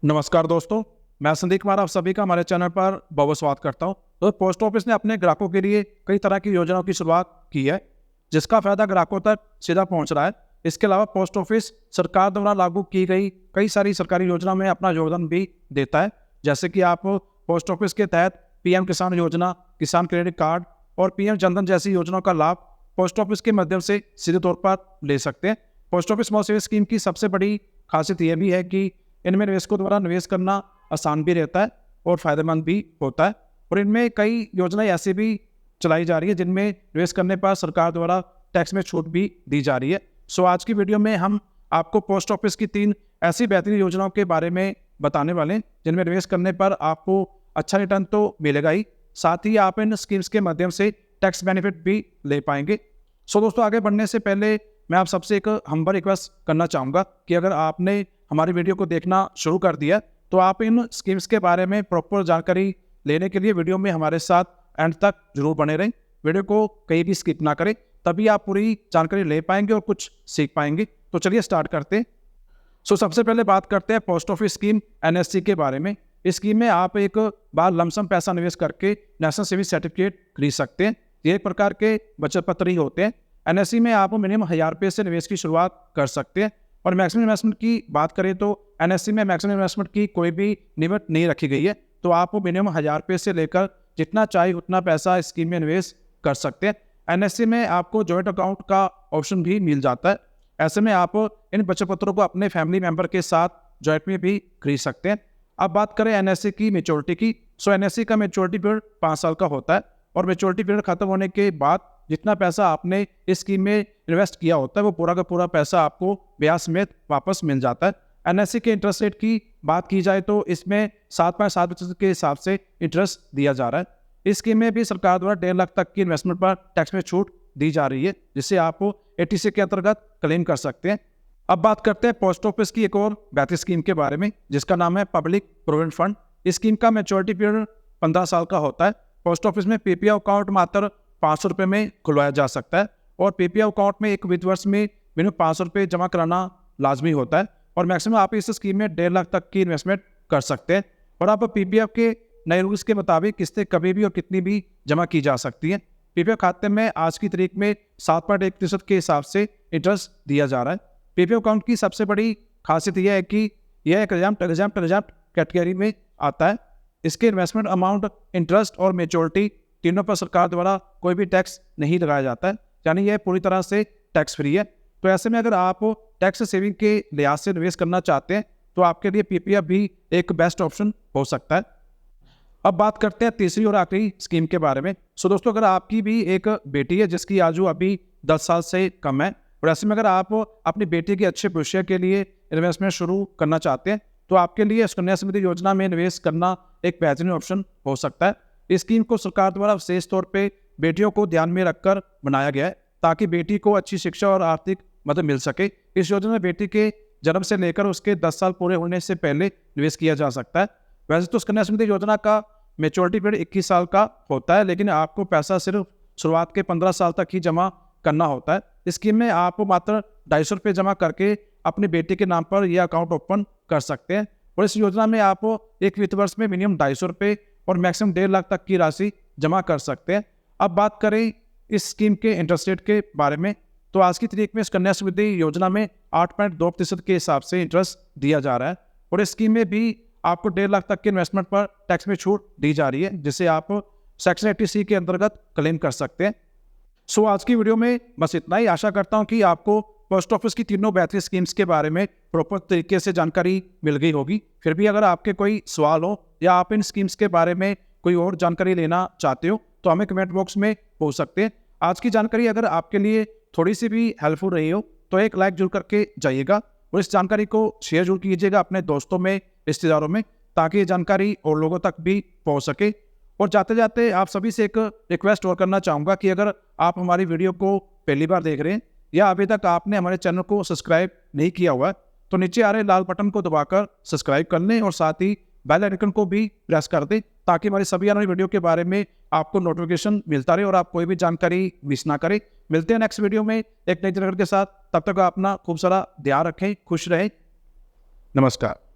नमस्कार दोस्तों, मैं संदीप कुमार आप सभी का हमारे चैनल पर बहुत स्वागत करता हूं। तो पोस्ट ऑफिस ने अपने ग्राहकों के लिए कई तरह की योजनाओं की शुरुआत की है, जिसका फायदा ग्राहकों तक सीधा पहुंच रहा है। इसके अलावा पोस्ट ऑफिस सरकार द्वारा लागू की गई कई सारी सरकारी योजनाओं में अपना योगदान भी देता है। जैसे कि आप पोस्ट ऑफिस के तहत पीएम किसान योजना, किसान क्रेडिट कार्ड और पीएम जनधन जैसी योजनाओं का लाभ पोस्ट ऑफिस के माध्यम से सीधे तौर पर ले सकते हैं। Post office small saving scheme की सबसे बड़ी खासियत यह भी है कि इनमें निवेशकों द्वारा निवेश करना आसान भी रहता है और फायदेमंद भी होता है। और इनमें कई योजनाएं ऐसी भी चलाई जा रही है जिनमें निवेश करने पर सरकार द्वारा टैक्स में छूट भी दी जा रही है। सो आज की वीडियो में हम आपको पोस्ट ऑफिस की 3 ऐसी बेहतरीन योजनाओं के बारे में बताने वाले हैं जिनमें निवेश करने पर आपको अच्छा रिटर्न तो मिलेगा ही, साथ ही आप इन स्कीम्स के माध्यम से टैक्स बेनिफिट भी ले पाएंगे। सो दोस्तों, आगे बढ़ने से पहले मैं आप सबसे एक हम्बल रिक्वेस्ट करना चाहूँगा कि अगर आपने हमारी वीडियो को देखना शुरू कर दिया तो आप इन स्कीम्स के बारे में प्रॉपर जानकारी लेने के लिए वीडियो में हमारे साथ एंड तक जरूर बने रहें। वीडियो को कहीं भी स्किप ना करें, तभी आप पूरी जानकारी ले पाएंगे और कुछ सीख पाएंगे। तो चलिए स्टार्ट करते हैं। सबसे पहले बात करते हैं पोस्ट ऑफिस स्कीम एनएससी के बारे में। इस स्कीम में आप एक बार लमसम पैसा निवेश करके नेशनल सेविंग सर्टिफिकेट खरीद सकते हैं। ये एक प्रकार के बचत पत्र ही होते हैं। एनएससी में आप मिनिमम 1000 रुपये से निवेश की शुरुआत कर सकते हैं। और मैक्सिमम इन्वेस्टमेंट की बात करें तो एनएससी में मैक्सिमम इन्वेस्टमेंट की कोई भी लिमिट नहीं रखी गई है। तो आप मिनिमम 1000 रुपये से लेकर जितना चाहे उतना पैसा इस स्कीम में निवेश कर सकते हैं। एनएससी में आपको जॉइंट अकाउंट का ऑप्शन भी मिल जाता है। ऐसे में आप इन बचत पत्रों को अपने फैमिली मेंबर के साथ जॉइंट में भी खरीद सकते हैं। अब बात करें एनएससी की मैच्योरिटी की। एनएससी का मैच्योरिटी पीरियड 5 साल का होता है और मैच्योरिटी पीरियड खत्म होने के बाद जितना पैसा आपने इस स्कीम में इन्वेस्ट किया होता है वो पूरा का पूरा पैसा आपको ब्याज समेत वापस मिल जाता है। एनएससी के इंटरेस्ट रेट की बात की जाए तो इसमें 7.7% के हिसाब से इंटरेस्ट दिया जा रहा है। इस स्कीम में भी सरकार द्वारा 1.5 लाख तक की इन्वेस्टमेंट पर टैक्स में छूट दी जा रही है, जिसे आप 80C के अंतर्गत क्लेम कर सकते हैं। अब बात करते हैं पोस्ट ऑफिस की एक और बेहतरीन स्कीम के बारे में, जिसका नाम है पब्लिक प्रोविडेंट फंड। इस स्कीम का मैच्योरिटी पीरियड 15 साल का होता है। पोस्ट ऑफिस में पीपीएफ अकाउंट मात्र 500 रुपये में खुलवाया जा सकता है और पीपीएफ अकाउंट में एक वित्त वर्ष में मिनिमम 500 रुपये जमा कराना लाजमी होता है। और मैक्सिमम आप इस स्कीम में 1.5 लाख तक की इन्वेस्टमेंट कर सकते हैं। और आप पीपीएफ के नए रूल्स के मुताबिक किस्तें कभी भी और कितनी भी जमा की जा सकती हैं। पीपीएफ खाते में आज की तारीख में 7.1% के हिसाब से इंटरेस्ट दिया जा रहा है। पीपीएफ अकाउंट की सबसे बड़ी खासियत यह है कि यह एक एग्जाम कैटेगरी में आता है। इसके इन्वेस्टमेंट अमाउंट, इंटरेस्ट और मैच्योरिटी तीनों पर सरकार द्वारा कोई भी टैक्स नहीं लगाया जाता है, यानी यह पूरी तरह से टैक्स फ्री है। तो ऐसे में अगर आप टैक्स सेविंग के लिहाज से निवेश करना चाहते हैं तो आपके लिए पीपीएफ भी एक बेस्ट ऑप्शन हो सकता है। अब बात करते हैं तीसरी और आखिरी स्कीम के बारे में। दोस्तों, अगर आपकी भी एक बेटी है जिसकी आयु अभी 10 साल से कम है और ऐसे में अगर आप अपनी बेटी के अच्छे भविष्य के लिए इन्वेस्टमेंट शुरू करना चाहते हैं तो आपके लिए सुकन्या समृद्धि योजना में निवेश करना एक बेहतरीन ऑप्शन हो सकता है। इस स्कीम को सरकार द्वारा विशेष तौर पे बेटियों को ध्यान में रखकर बनाया गया है ताकि बेटी को अच्छी शिक्षा और आर्थिक मदद मिल सके। इस योजना में बेटी के जन्म से लेकर उसके 10 साल पूरे होने से पहले निवेश किया जा सकता है। वैसे तो सुकन्या समृद्धि योजना का मैच्योरिटी पीरियड 21 साल का होता है, लेकिन आपको पैसा सिर्फ शुरुआत के 15 साल तक ही जमा करना होता है। इस स्कीम में आप मात्र 250 रुपये जमा करके अपनी बेटी के नाम पर यह अकाउंट ओपन कर सकते हैं। और इस योजना में आप एक वित्त वर्ष में मिनिमम 250 रुपये और मैक्सिमम 1.5 लाख तक की राशि जमा कर सकते हैं। अब बात करें इस स्कीम के इंटरेस्ट रेट के बारे में, तो आज की तारीख में सुकन्या समृद्धि योजना में 8.2% के हिसाब से इंटरेस्ट दिया जा रहा है। और इस स्कीम में भी आपको 1.5 लाख तक के इन्वेस्टमेंट पर टैक्स में छूट दी जा रही है, जिसे आप सेक्शन 80C के अंतर्गत क्लेम कर सकते हैं। आज की वीडियो में बस इतना ही। आशा करता हूँ कि आपको पोस्ट ऑफिस की तीनों बेहतरीन स्कीम्स के बारे में प्रॉपर तरीके से जानकारी मिल गई होगी। फिर भी अगर आपके कोई सवाल हो या आप इन स्कीम्स के बारे में कोई और जानकारी लेना चाहते हो तो हमें कमेंट बॉक्स में पूछ सकते हैं। आज की जानकारी अगर आपके लिए थोड़ी सी भी हेल्पफुल रही हो तो एक लाइक जरूर करके जाइएगा और इस जानकारी को शेयर जरूर कीजिएगा अपने दोस्तों में, रिश्तेदारों में, ताकि ये जानकारी और लोगों तक भी पहुँच सके। और जाते जाते आप सभी से एक रिक्वेस्ट और करना चाहूँगा कि अगर आप हमारी वीडियो को पहली बार देख रहे हैं या अभी तक आपने हमारे चैनल को सब्सक्राइब नहीं किया हुआ है तो नीचे आ रहे लाल बटन को दबाकर सब्सक्राइब कर लें और साथ ही बेल आइकन को भी प्रेस कर दें ताकि हमारी सभी आने वाली वीडियो के बारे में आपको नोटिफिकेशन मिलता रहे और आप कोई भी जानकारी मिस ना करें। मिलते हैं नेक्स्ट वीडियो में एक नई जानकारी के साथ। तब तक आप अपना खूब सारा ध्यान रखें, खुश रहें। नमस्कार।